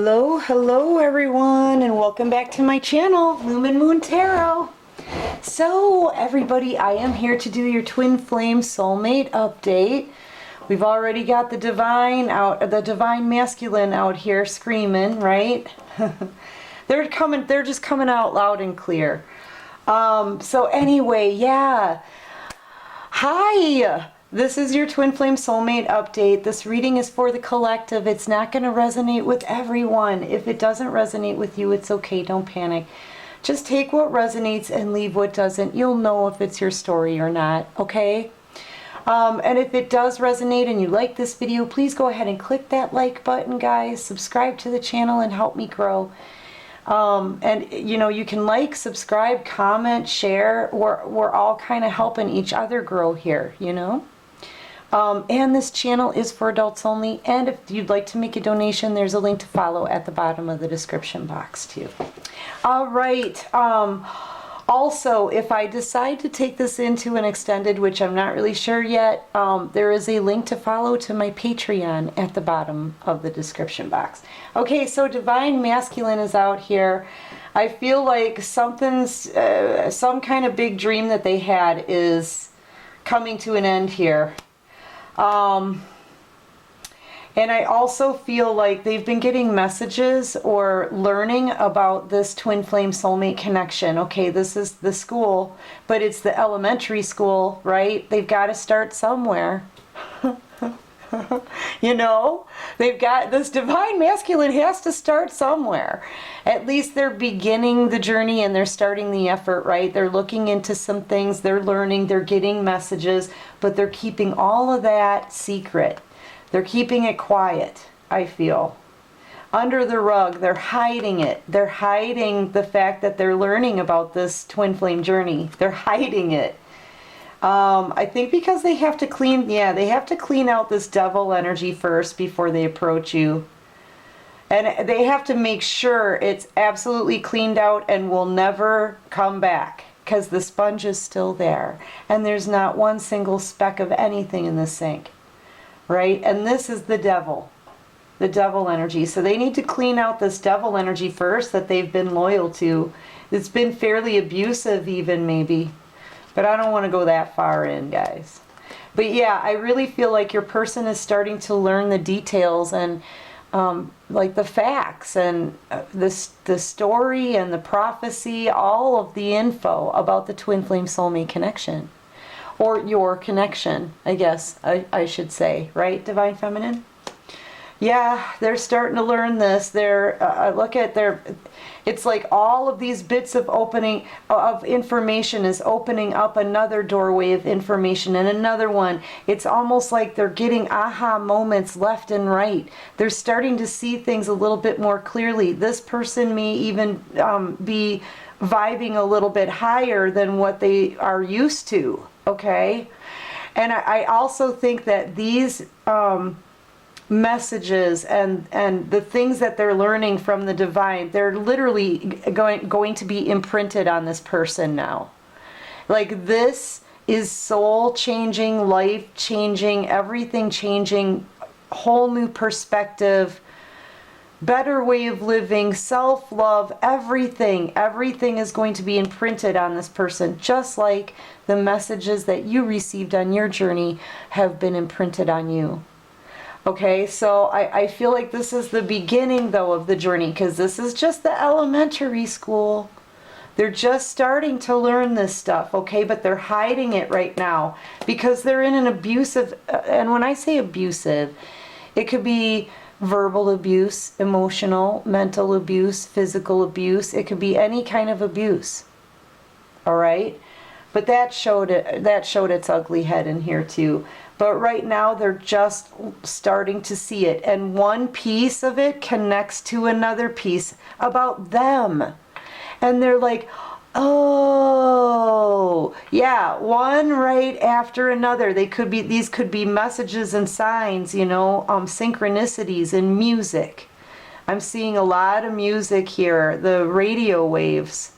Hello everyone, and welcome back to my channel, Lumen Moon Tarot. So everybody, I am here to do your twin flame soulmate update. We've already got the divine masculine out here screaming, right? They're just coming out loud and clear. So anyway, yeah. Hi! This is your Twin Flame Soulmate update. This reading is for the collective. It's not going to resonate with everyone. If it doesn't resonate with you, it's okay. Don't panic. Just take what resonates and leave what doesn't. You'll know if it's your story or not, okay? And if it does resonate and you like this video, please go ahead and click that like button, guys. Subscribe to the channel and help me grow. And you know, you can like, subscribe, comment, share. We're all kind of helping each other grow here, you know? And this channel is for adults only, and if you'd like to make a donation, there's a link to follow at the bottom of the description box too. All right. Also, if I decide to take this into an extended, which I'm not really sure yet, there is a link to follow to my Patreon at the bottom of the description box. Okay, so Divine Masculine is out here. I feel like something's, some kind of big dream that they had is coming to an end here. And I also feel like they've been getting messages or learning about this twin flame soulmate connection. Okay, this is the school, but it's the elementary school, right? They've got to start somewhere. You know, they've got, this divine masculine has to start somewhere. At least they're beginning the journey and they're starting the effort, right? They're looking into some things, they're learning, they're getting messages, but they're keeping all of that secret. They're keeping it quiet, I feel. Under the rug, they're hiding it. They're hiding the fact that they're learning about this twin flame journey. They're hiding it. I think because they have to clean, they have to clean out this devil energy first before they approach you. And they have to make sure it's absolutely cleaned out and will never come back, because the sponge is still there. And there's not one single speck of anything in the sink. Right? And this is the devil energy. So they need to clean out this devil energy first that they've been loyal to. It's been fairly abusive even, maybe. But I don't want to go that far in, guys. But yeah, I really feel like your person is starting to learn the details and like the facts and the story and the prophecy, all of the info about the twin flame soulmate connection. Or your connection, I guess I should say, right, Divine Feminine? Yeah, they're starting to learn this. They're, look at their, it's like all of these bits of opening, of information is opening up another doorway of information and another one. It's almost like they're getting aha moments left and right. They're starting to see things a little bit more clearly. This person may even be vibing a little bit higher than what they are used to. Okay, and I also think that these messages and the things that they're learning from the divine, they're literally going to be imprinted on this person now. Like, this is soul changing, life changing, everything changing, whole new perspective, better way of living, self-love, everything is going to be imprinted on this person, just like the messages that you received on your journey have been imprinted on you. Okay, so I feel like this is the beginning, though, of the journey, because this is just the elementary school. They're just starting to learn this stuff, okay, but they're hiding it right now because they're in an abusive, and when I say abusive, it could be verbal abuse, emotional, mental abuse, physical abuse. It could be any kind of abuse. All right? But that showed its ugly head in here too. But right now they're just starting to see it, and one piece of it connects to another piece about them. And they're like, oh, yeah, one right after another. These could be messages and signs, you know, synchronicities in music. I'm seeing a lot of music here, the radio waves.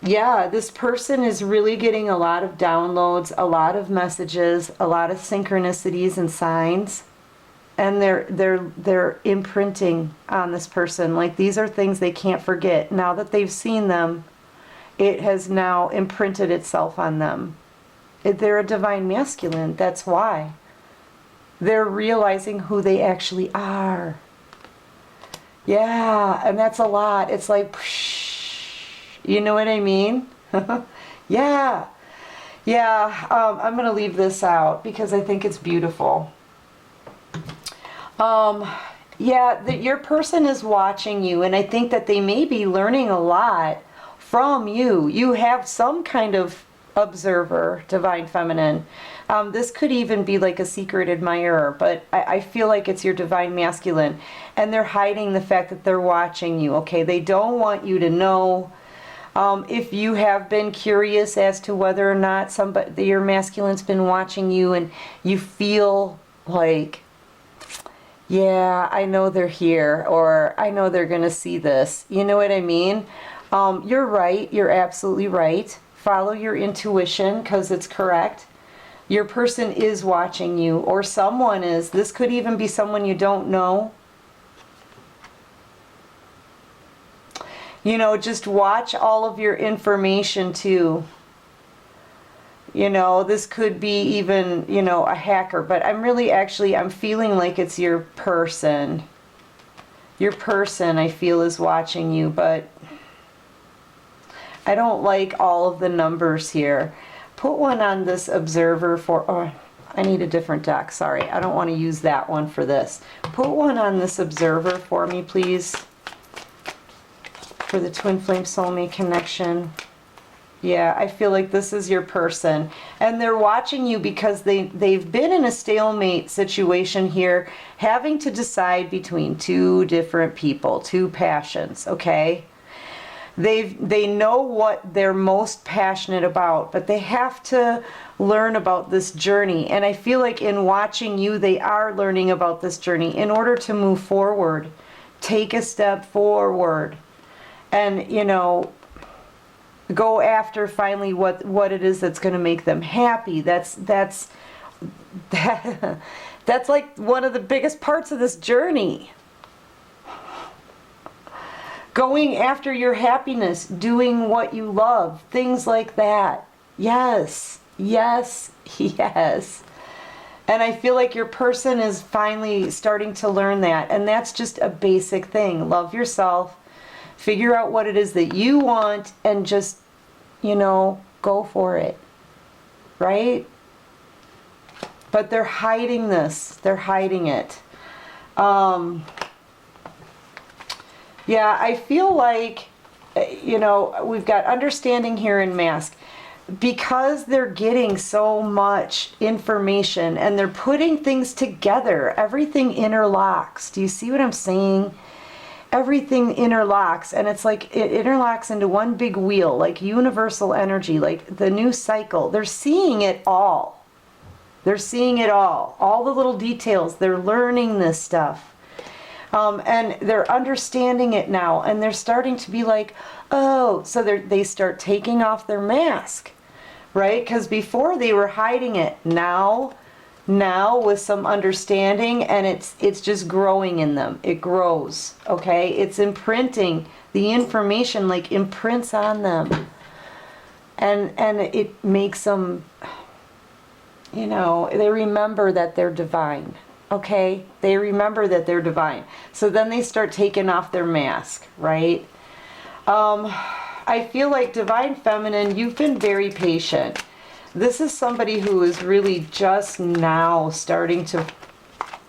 Yeah, this person is really getting a lot of downloads, a lot of messages, a lot of synchronicities and signs. And they're imprinting on this person. Like, these are things they can't forget. Now that they've seen them, it has now imprinted itself on them. They're a divine masculine. That's why. They're realizing who they actually are. Yeah, and that's a lot. It's like, you know what I mean? Yeah. Yeah, I'm going to leave this out because I think it's beautiful. Yeah, your person is watching you, and I think that they may be learning a lot from you. You have some kind of observer, divine feminine. This could even be like a secret admirer, but I feel like it's your divine masculine, and they're hiding the fact that they're watching you, okay? They don't want you to know. If you have been curious as to whether or not your masculine's been watching you, and you feel like, yeah, I know they're here, or I know they're going to see this. You know what I mean? You're right. You're absolutely right. Follow your intuition because it's correct. Your person is watching you, or someone is. This could even be someone you don't know. You know, just watch all of your information too. You know, this could be even, you know, a hacker, but I'm feeling like it's your person. Your person, I feel, is watching you, but I don't like all of the numbers here. Put one on this observer oh, I need a different deck, sorry. I don't want to use that one for this. Put one on this observer for me, please, for the Twin Flame Soulmate connection. Yeah, I feel like this is your person, and they're watching you because they've been in a stalemate situation here, having to decide between two different people, two passions, okay? They know what they're most passionate about, but they have to learn about this journey, and I feel like in watching you, they are learning about this journey in order to move forward, take a step forward, and, you know, go after finally what it is that's going to make them happy. That's like one of the biggest parts of this journey. Going after your happiness, doing what you love, things like that. Yes, yes, yes. And I feel like your person is finally starting to learn that, and that's just a basic thing. Love yourself. Figure out what it is that you want and just, you know, go for it, right? But they're hiding this. They're hiding it. Yeah, I feel like, you know, we've got understanding here in mask. Because they're getting so much information and they're putting things together, everything interlocks. Do you see what I'm saying? Everything interlocks, and it's like it interlocks into one big wheel, like universal energy, like the new cycle. They're seeing it all. They're seeing it all the little details. They're learning this stuff. And they're understanding it now, and they're starting to be like, oh, so they start taking off their mask, right? Because before they were hiding it. Now with some understanding, and it's just growing in them. It grows, okay? It's imprinting. The information like imprints on them. And it makes them, you know, they remember that they're divine, okay? They remember that they're divine. So then they start taking off their mask, right? I feel like divine feminine, you've been very patient. This is somebody who is really just now starting to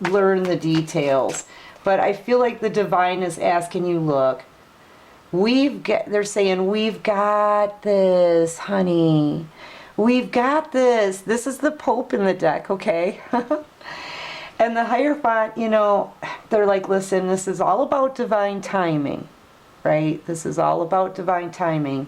learn the details. But I feel like the divine is asking you, look, they're saying, we've got this, honey. We've got this. This is the Pope in the deck, okay? And the Hierophant, you know, they're like, listen, this is all about divine timing, right? This is all about divine timing.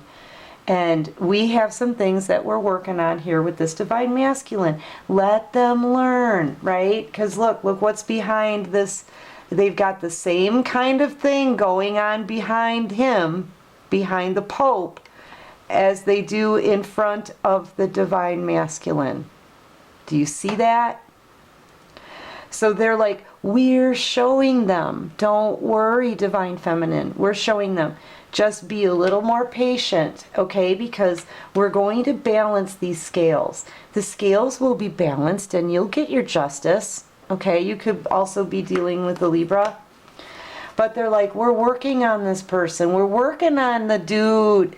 And we have some things that we're working on here with this divine masculine. Let them learn, right? Because look what's behind this. They've got the same kind of thing going on behind him, behind the Pope, as they do in front of the divine masculine. Do you see that? So they're like, we're showing them. Don't worry, Divine Feminine. We're showing them. Just be a little more patient, okay? Because we're going to balance these scales. The scales will be balanced and you'll get your justice, okay? You could also be dealing with the Libra. But they're like, we're working on this person. We're working on the dude,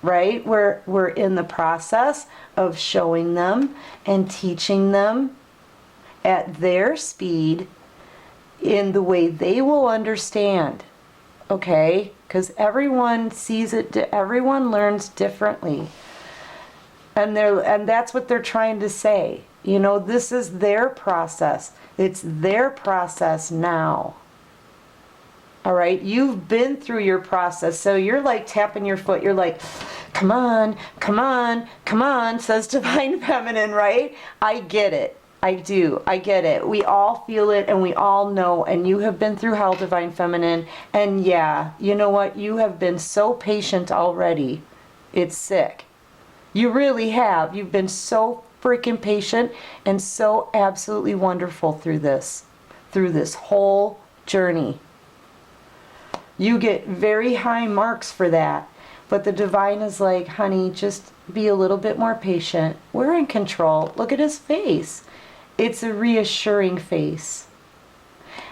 right? We're in the process of showing them and teaching them at their speed in the way they will understand, okay? Because everyone sees it, everyone learns differently. And that's what they're trying to say. You know, this is their process. It's their process now. All right, you've been through your process, so you're like tapping your foot. You're like, come on, come on, come on, says Divine Feminine, right? I get it. I do. I get it. We all feel it and we all know, and you have been through hell, Divine Feminine. And yeah, you know what? You have been so patient already. It's sick. You really have. You've been so freaking patient and so absolutely wonderful through this whole journey. You get very high marks for that. But the Divine is like, honey, just be a little bit more patient. We're in control. Look at his face. It's a reassuring face.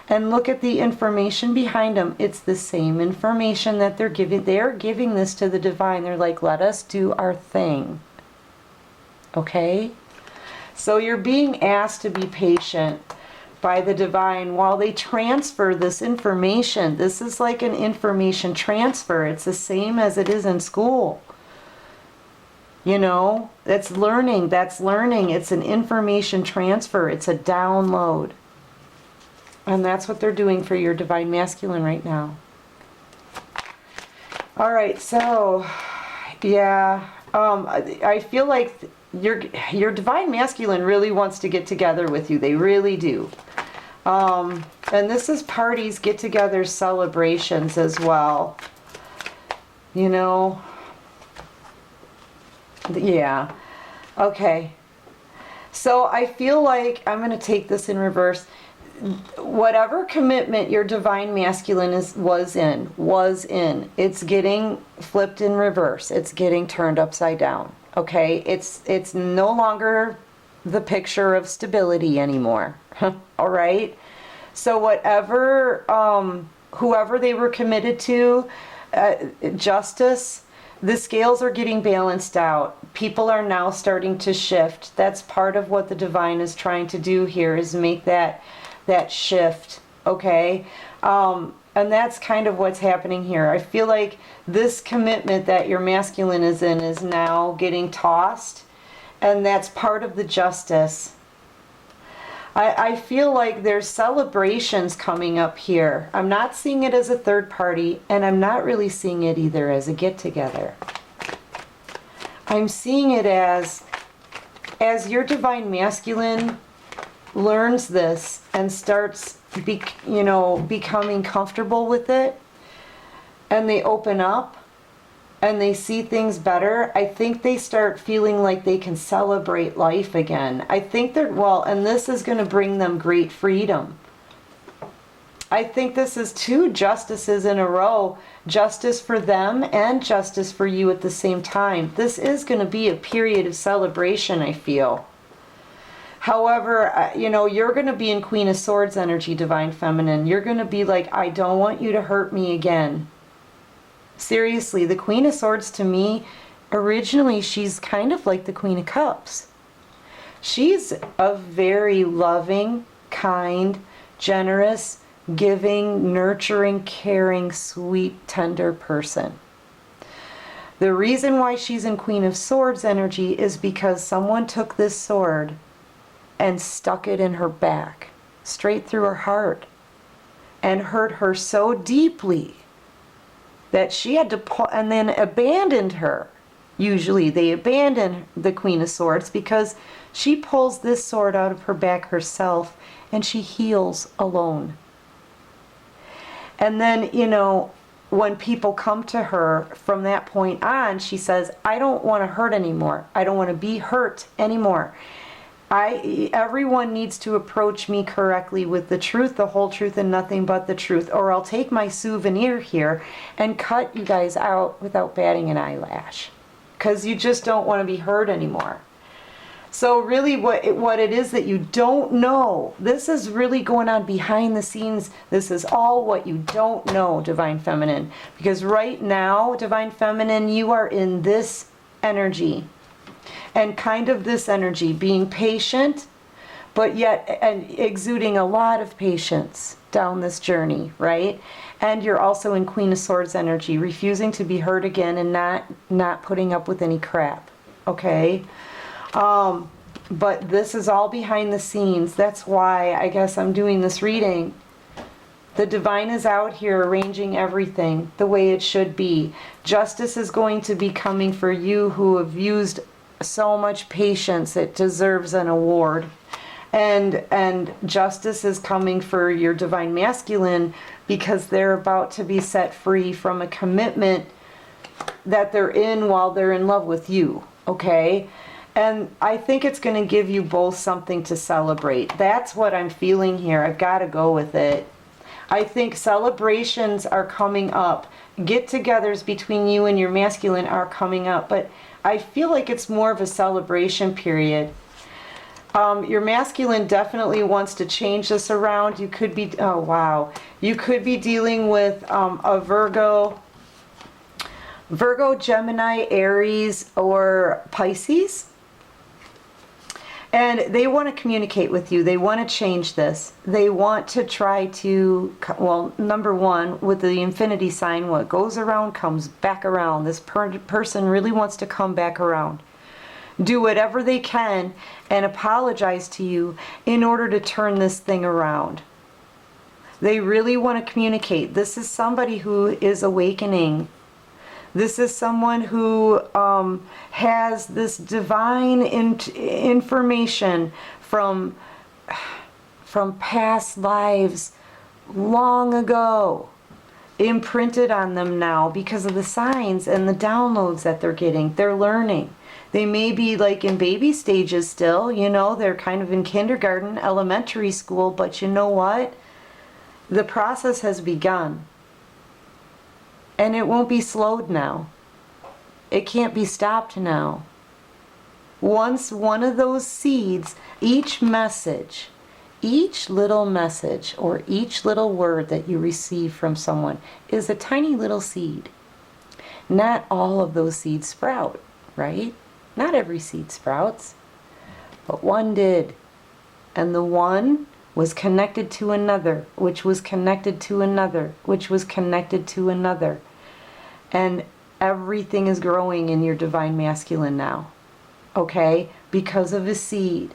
And look at the information behind him. It's the same information that they're giving. They're giving this to the Divine. They're like, let us do our thing. Okay? So you're being asked to be patient by the Divine while they transfer this information. This is like an information transfer. It's the same as it is in school. You know, that's learning. It's an information transfer. It's a download. And that's what they're doing for your Divine Masculine right now. All right, so, yeah, I feel like your Divine Masculine really wants to get together with you. They really do. And this is parties, get-togethers, celebrations as well. You know, yeah. Okay. So I feel like I'm going to take this in reverse. Whatever commitment your Divine Masculine was in, it's getting flipped in reverse. It's getting turned upside down. Okay? It's no longer the picture of stability anymore. All right? So whatever, whoever they were committed to, justice, the scales are getting balanced out. People are now starting to shift. That's part of what the Divine is trying to do here, is make that shift, okay? And that's kind of what's happening here. I feel like this commitment that your Masculine is in is now getting tossed, and that's part of the justice. I feel like there's celebrations coming up here. I'm not seeing it as a third party, and I'm not really seeing it either as a get-together. I'm seeing it as your Divine Masculine learns this and starts becoming comfortable with it, and they open up and they see things better. I think they start feeling like they can celebrate life again. I think and this is going to bring them great freedom. I think this is 2 justices in a row, justice for them and justice for you at the same time. This is going to be a period of celebration, I feel. However, you're going to be in Queen of Swords energy, Divine Feminine. You're going to be like, I don't want you to hurt me again. Seriously, the Queen of Swords to me, originally she's kind of like the Queen of Cups. She's a very loving, kind, generous, giving, nurturing, caring, sweet, tender person. The reason why she's in Queen of Swords energy is because someone took this sword and stuck it in her back, straight through her heart, and hurt her so deeply that she had to and then abandoned her. Usually they abandon the Queen of Swords because she pulls this sword out of her back herself and she heals alone. And then, when people come to her from that point on, she says, I don't want to hurt anymore. I don't want to be hurt anymore. Everyone needs to approach me correctly with the truth, the whole truth, and nothing but the truth, or I'll take my souvenir here and cut you guys out without batting an eyelash, because you just don't want to be hurt anymore. So really what it is that you don't know, this is really going on behind the scenes. This is all what you don't know, Divine Feminine. Because right now, Divine Feminine, you are in this energy. And kind of this energy, being patient, but yet and exuding a lot of patience down this journey, right? And you're also in Queen of Swords energy, refusing to be hurt again and not putting up with any crap, okay? But this is all behind the scenes. That's why I guess I'm doing this reading. The divine is out here arranging everything the way it should be. Justice is going to be coming for you who have used so much patience. It deserves an award. And justice is coming for your divine masculine, because they're about to be set free from a commitment that they're in while they're in love with you, okay? And I think it's going to give you both something to celebrate. That's what I'm feeling here. I've got to go with it. I think celebrations are coming up. Get-togethers between you and your masculine are coming up, but I feel like it's more of a celebration period. Your masculine definitely wants to change this around. You could be, oh wow, you could be dealing with a Virgo, Gemini, Aries, or Pisces. And they want to communicate with you. They want to change this. They want to try to, well, number one, with the infinity sign, what goes around comes back around. This person really wants to come back around. Do whatever they can and apologize to you in order to turn this thing around. They really want to communicate. This is somebody who is awakening. This is someone who has this divine information from past lives long ago, imprinted on them now because of the signs and the downloads that they're getting. They're learning. They may be like in baby stages still, you know, they're kind of in kindergarten, elementary school, but you know what? The process has begun. And it won't be slowed now. It can't be stopped now. Once one of those seeds, each message, each little message or each little word that you receive from someone is a tiny little seed. Not all of those seeds sprout, right? Not every seed sprouts, but one did. And the one was connected to another, which was connected to another, which was connected to another. And everything is growing in your divine masculine now, okay? Because of a seed.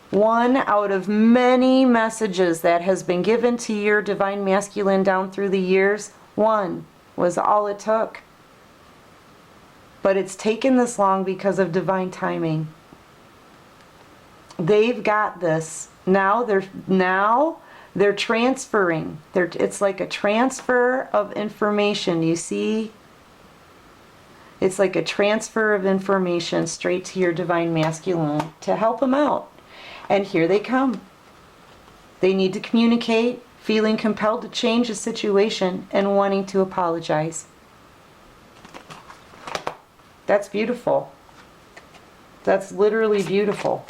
One out of many messages that has been given to your divine masculine down through the years, one was all it took. But it's taken this long because of divine timing. They've got this. Now they're transferring. It's like a transfer of information. You see? It's like a transfer of information straight to your divine masculine to help them out. And here they come. They need to communicate, feeling compelled to change the situation and wanting to apologize. That's beautiful. That's literally beautiful.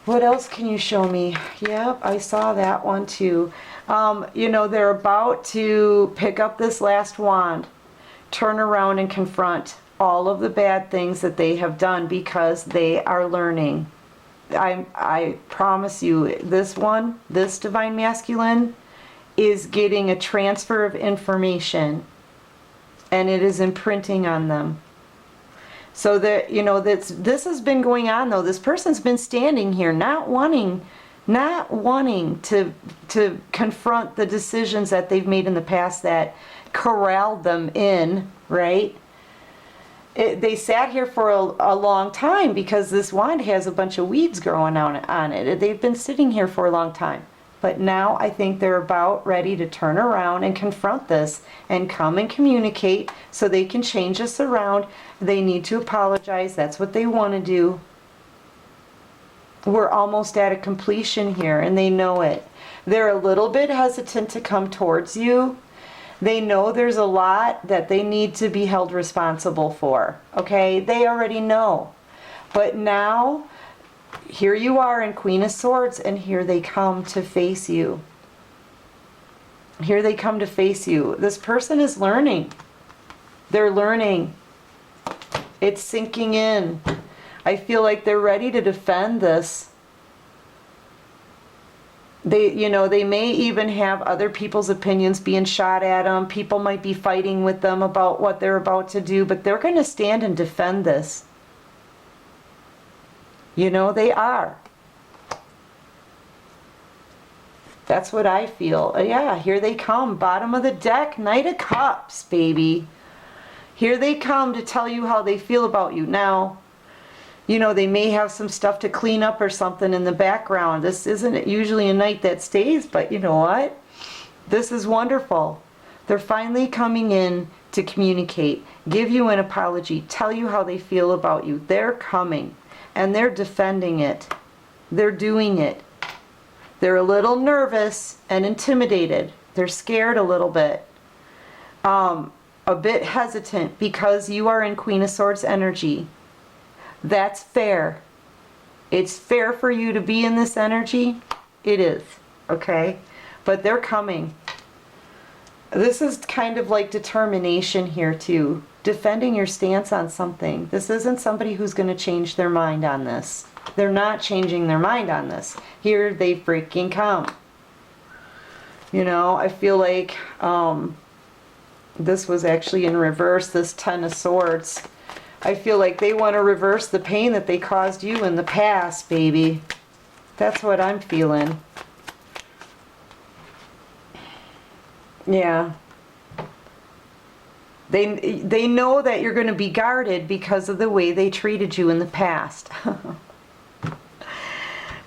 What else can you show me? Yep, I saw that one too. You know, they're about to pick up this last wand, turn around and confront all of the bad things that they have done because they are learning. I promise you, this one, this divine masculine, is getting a transfer of information, and it is imprinting on them. So that, you know, this has been going on though. This person's been standing here not wanting to confront the decisions that they've made in the past that corralled them in, right? They sat here for a long time because this wand has a bunch of weeds growing on it. They've been sitting here for a long time. But now I think they're about ready to turn around and confront this and come and communicate so they can change this around. They need to apologize. That's what they want to do. We're almost at a completion here, and they know it. They're a little bit hesitant to come towards you. They know there's a lot that they need to be held responsible for, okay? They already know. But now, here you are in Queen of Swords, and here they come to face you. Here they come to face you. This person is learning. They're learning. It's sinking in. I feel like they're ready to defend this. They, you know, they may even have other people's opinions being shot at them. People might be fighting with them about what they're about to do, but they're going to stand and defend this. You know, they are. That's what I feel. Yeah, here they come. Bottom of the deck, Knight of Cups, baby. Here they come to tell you how they feel about you. Now, you know, they may have some stuff to clean up or something in the background. This isn't usually a night that stays, but you know what? This is wonderful. They're finally coming in to communicate, give you an apology, tell you how they feel about you. They're coming, and they're defending it. They're doing it. They're a little nervous and intimidated. They're scared a little bit. A bit hesitant because you are in Queen of Swords energy. That's fair. It's fair for you to be in this energy. It is, okay? But they're coming. This is kind of like determination here too. Defending your stance on something. This isn't somebody who's going to change their mind on this. They're not changing their mind on this. Here they freaking come. You know, I feel like this was actually in reverse, this Ten of Swords. I feel like they want to reverse the pain that they caused you in the past, baby. That's what I'm feeling. Yeah. They know that you're going to be guarded because of the way they treated you in the past.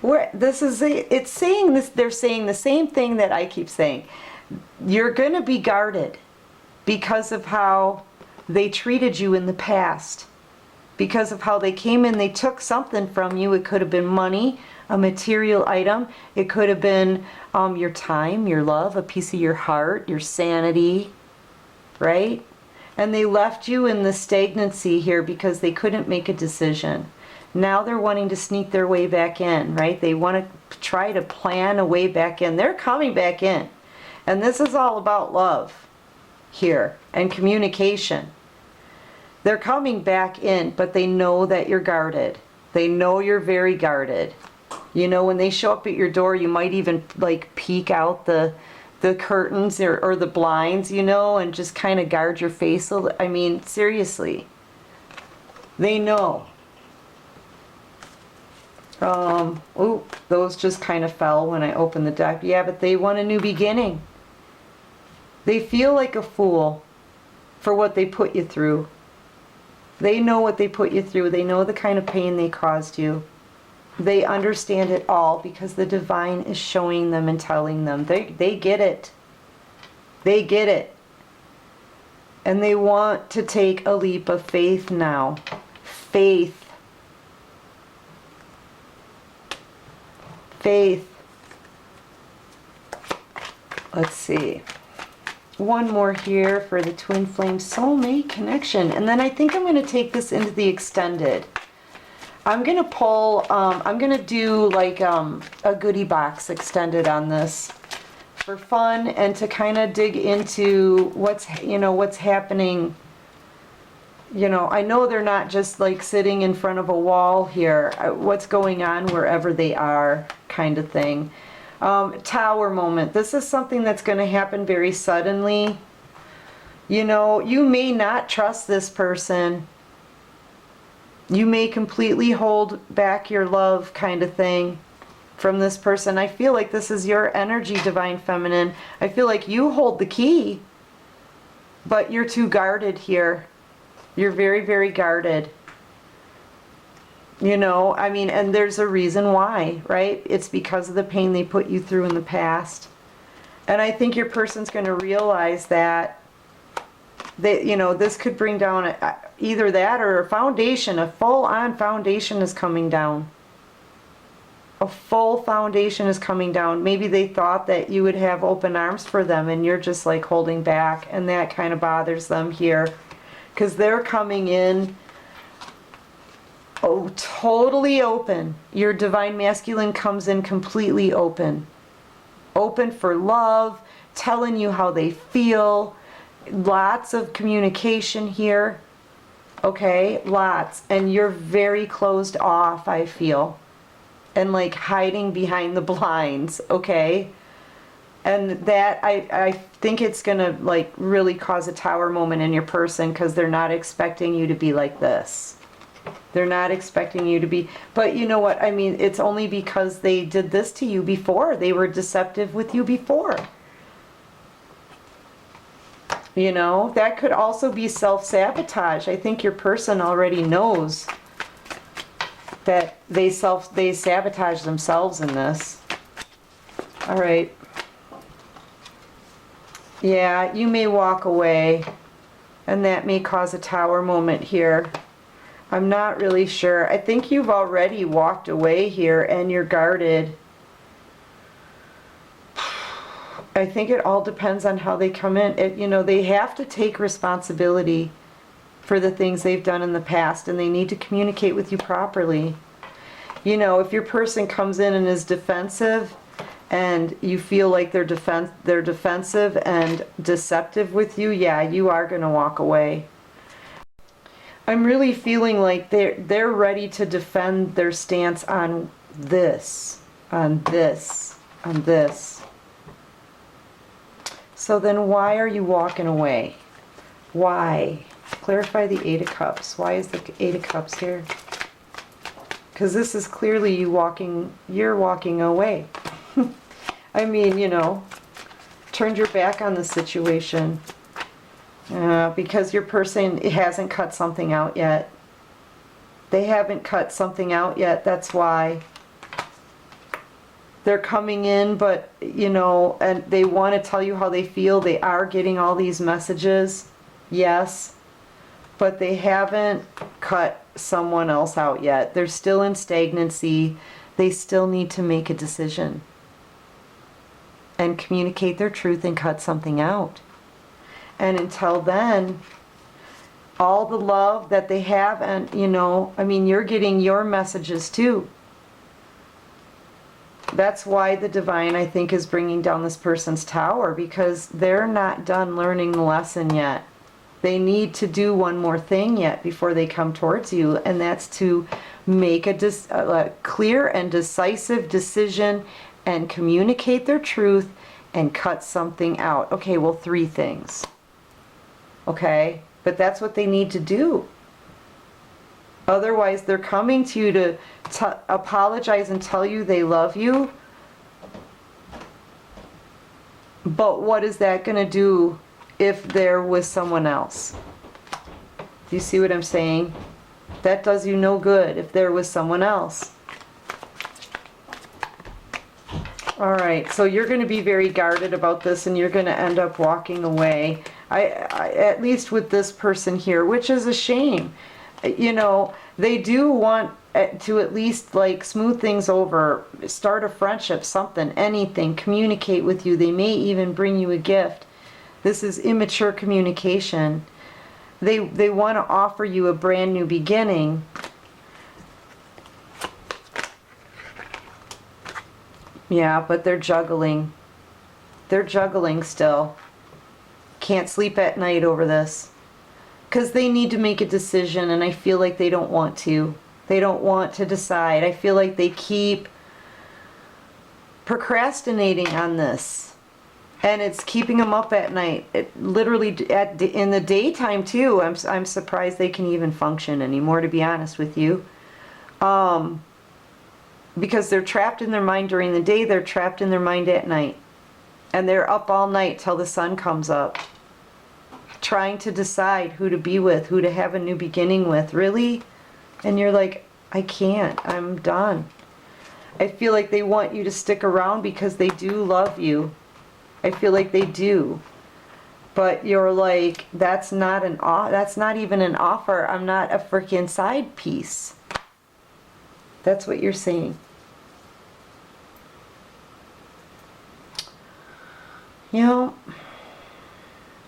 It's saying this, they're saying the same thing that I keep saying. You're going to be guarded because of how they treated you in the past. Because of how they came in, they took something from you. It could have been money, a material item. It could have been your time, your love, a piece of your heart, your sanity, right? And they left you in the stagnancy here because they couldn't make a decision. Now they're wanting to sneak their way back in, right? They want to try to plan a way back in. They're coming back in. And this is all about love here and communication. They're coming back in, but they know that you're guarded. They know you're very guarded. You know, when they show up at your door, you might even like peek out the curtains or the blinds, you know, and just kind of guard your face. I mean, seriously. They know. Oh, those just kind of fell when I opened the deck. Yeah, but they want a new beginning. They feel like a fool for what they put you through. They know what they put you through. They know the kind of pain they caused you. They understand it all because the divine is showing them and telling them. They get it. They get it. And they want to take a leap of faith now. Faith. Faith. Let's see. One more here for the twin flame soulmate connection. And then I think I'm going to take this into the extended. I'm going to pull, I'm going to do like a goodie box extended on this for fun and to kind of dig into what's happening. You know, I know they're not just like sitting in front of a wall here. What's going on wherever they are, kind of thing. Tower moment. This is something that's going to happen very suddenly. You know, you may not trust this person. You may completely hold back your love, kind of thing, from this person. I feel like this is your energy, Divine Feminine. I feel like you hold the key, but you're too guarded here. You're very, very guarded. You know, I mean, and there's a reason why, right? It's because of the pain they put you through in the past. And I think your person's going to realize that, you know, this could bring down either that or a foundation, a full-on foundation is coming down. A full foundation is coming down. Maybe they thought that you would have open arms for them and you're just like holding back, and that kind of bothers them here because they're coming in totally open. Your divine masculine comes in completely open. Open for love, telling you how they feel. Lots of communication here. Okay, lots. And you're very closed off, I feel. And like hiding behind the blinds, okay? And that, I think it's gonna like really cause a tower moment in your person because they're not expecting you to be like this. They're not expecting you to be, but you know what, I mean, it's only because they did this to you before. They were deceptive with you before. You know, that could also be self-sabotage. I think your person already knows that they sabotage themselves in this. All right. Yeah, you may walk away, and that may cause a tower moment here. I'm not really sure. I think you've already walked away here and you're guarded. I think it all depends on how they come in. You know, they have to take responsibility for the things they've done in the past, and they need to communicate with you properly. You know, if your person comes in and is defensive and you feel like they're defensive and deceptive with you, yeah, you are going to walk away. I'm really feeling like they're ready to defend their stance on this, on this, on this. So then why are you walking away? Why? Clarify the Eight of Cups. Why is the Eight of Cups here? Because this is clearly you're walking away. I mean, you know, turned your back on the situation. Because your person hasn't cut something out yet. They haven't cut something out yet, that's why. They're coming in, but, you know, and they want to tell you how they feel. They are getting all these messages, yes, but they haven't cut someone else out yet. They're still in stagnancy. They still need to make a decision and communicate their truth and cut something out. And until then, all the love that they have, and, you know, I mean, you're getting your messages too. That's why the divine, I think, is bringing down this person's tower, because they're not done learning the lesson yet. They need to do one more thing yet before they come towards you, and that's to make a clear and decisive decision and communicate their truth and cut something out. Okay, well, 3 things. Okay, but that's what they need to do. Otherwise, they're coming to you to apologize and tell you they love you. But what is that going to do if they're with someone else? Do you see what I'm saying? That does you no good if they're with someone else. All right, so you're going to be very guarded about this, and you're going to end up walking away. I at least with this person here, which is a shame. You know, they do want to at least like smooth things over, start a friendship, something, anything, communicate with you. They may even bring you a gift. This is immature communication. They want to offer you a brand new beginning. Yeah, but they're juggling. They're juggling still. Can't sleep at night over this. Because they need to make a decision, and I feel like they don't want to. They don't want to decide. I feel like they keep procrastinating on this. And it's keeping them up at night. It literally in the daytime too. I'm surprised they can even function anymore, to be honest with you. Because they're trapped in their mind during the day, they're trapped in their mind at night. And they're up all night till the sun comes up, trying to decide who to be with, who to have a new beginning with. Really? And you're like, I can't. I'm done. I feel like they want you to stick around because they do love you. I feel like they do. But you're like, that's not even an offer. I'm not a freaking side piece. That's what you're saying. You know,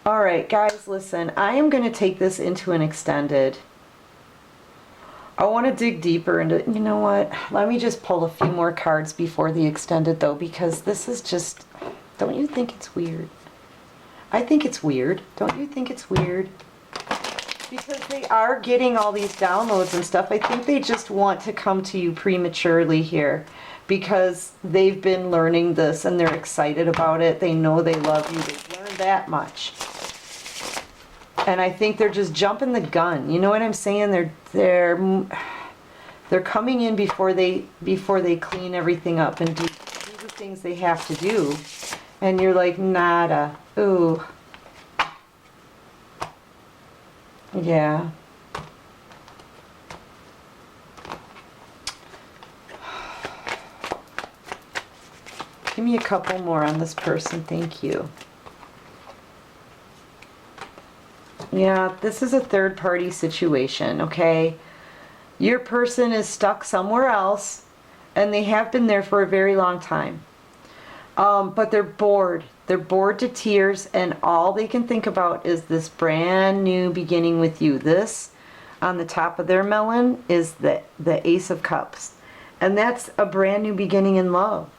all right, guys, listen, I am going to take this into an extended. I want to dig deeper into, you know what, let me just pull a few more cards before the extended, though, because this is just, don't you think it's weird? I think it's weird. Don't you think it's weird? Because they are getting all these downloads and stuff. I think they just want to come to you prematurely here because they've been learning this and they're excited about it. They know they love you. They've learned that much. And I think they're just jumping the gun. You know what I'm saying? They're coming in before they clean everything up and do the things they have to do. And you're like, nada. Ooh. Yeah. Give me a couple more on this person. Thank you. Yeah, this is a third-party situation, okay? Your person is stuck somewhere else, and they have been there for a very long time. But they're bored. They're bored to tears, and all they can think about is this brand new beginning with you. This, on the top of their melon, is the Ace of Cups. And that's a brand new beginning in love.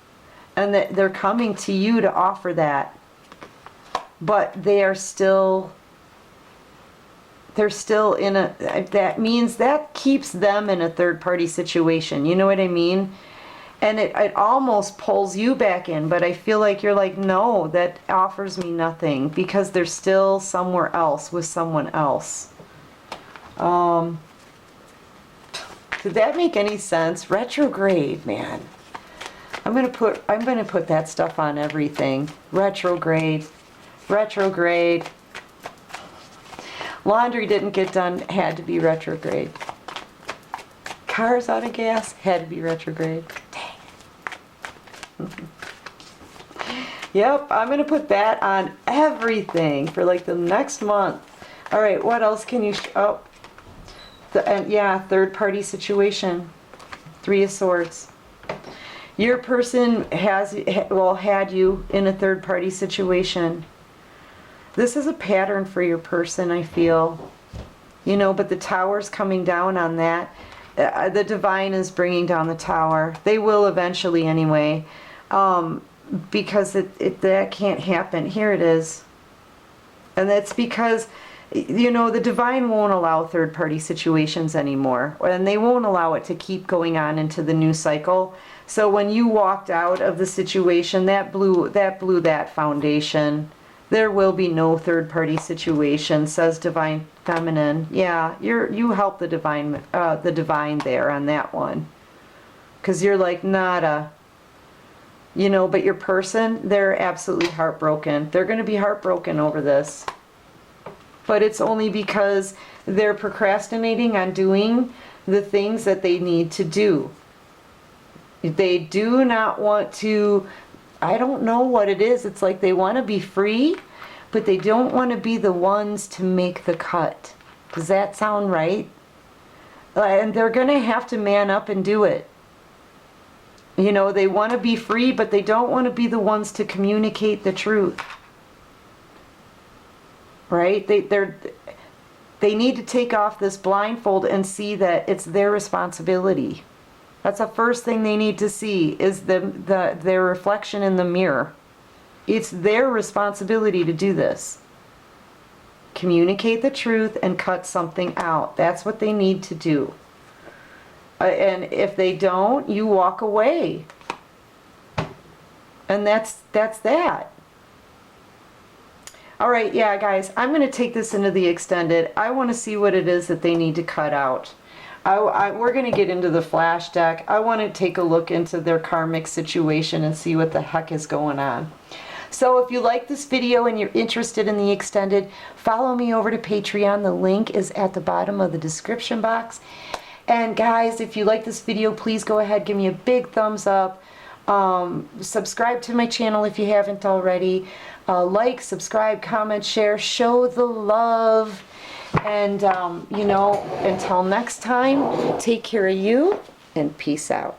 And they're coming to you to offer that. But they are still... They're still in a... That means that keeps them in a third-party situation. You know what I mean? And it almost pulls you back in, but I feel like you're like, no, that offers me nothing because they're still somewhere else with someone else. Did that make any sense? Retrograde, man. I'm gonna put that stuff on everything. Retrograde. Retrograde. Laundry didn't get done, had to be retrograde. Cars out of gas, had to be retrograde. Yep, I'm going to put that on everything for like the next month. All right, what else can you... yeah, third-party situation. 3 of Swords. Your person had you in a third-party situation. This is a pattern for your person, I feel. You know, but the Tower's coming down on that. The Divine is bringing down the Tower. They will eventually anyway. Because that can't happen. Here it is. And that's because, you know, the Divine won't allow third-party situations anymore. And they won't allow it to keep going on into the new cycle. So when you walked out of the situation, that blew that foundation. There will be no third-party situation, says Divine Feminine. Yeah, you help the divine there on that one. Because you're like, nada. You know, but your person, they're absolutely heartbroken. They're going to be heartbroken over this. But it's only because they're procrastinating on doing the things that they need to do. They do not want to, I don't know what it is. It's like they want to be free, but they don't want to be the ones to make the cut. Does that sound right? And they're going to have to man up and do it. You know, they want to be free, but they don't want to be the ones to communicate the truth. Right? They need to take off this blindfold and see that it's their responsibility. That's the first thing they need to see is their reflection in the mirror. It's their responsibility to do this. Communicate the truth and cut something out. That's what they need to do. And if they don't, you walk away. And that's that. All right, yeah, guys, I'm going to take this into the extended. I want to see what it is that they need to cut out. We're going to get into the flash deck. I want to take a look into their karmic situation and see what the heck is going on. So if you like this video and you're interested in the extended, follow me over to Patreon. The link is at the bottom of the description box. And guys, if you like this video, please go ahead, give me a big thumbs up. Subscribe to my channel if you haven't already. Like, subscribe, comment, share, show the love. And, you know, until next time, take care of you and peace out.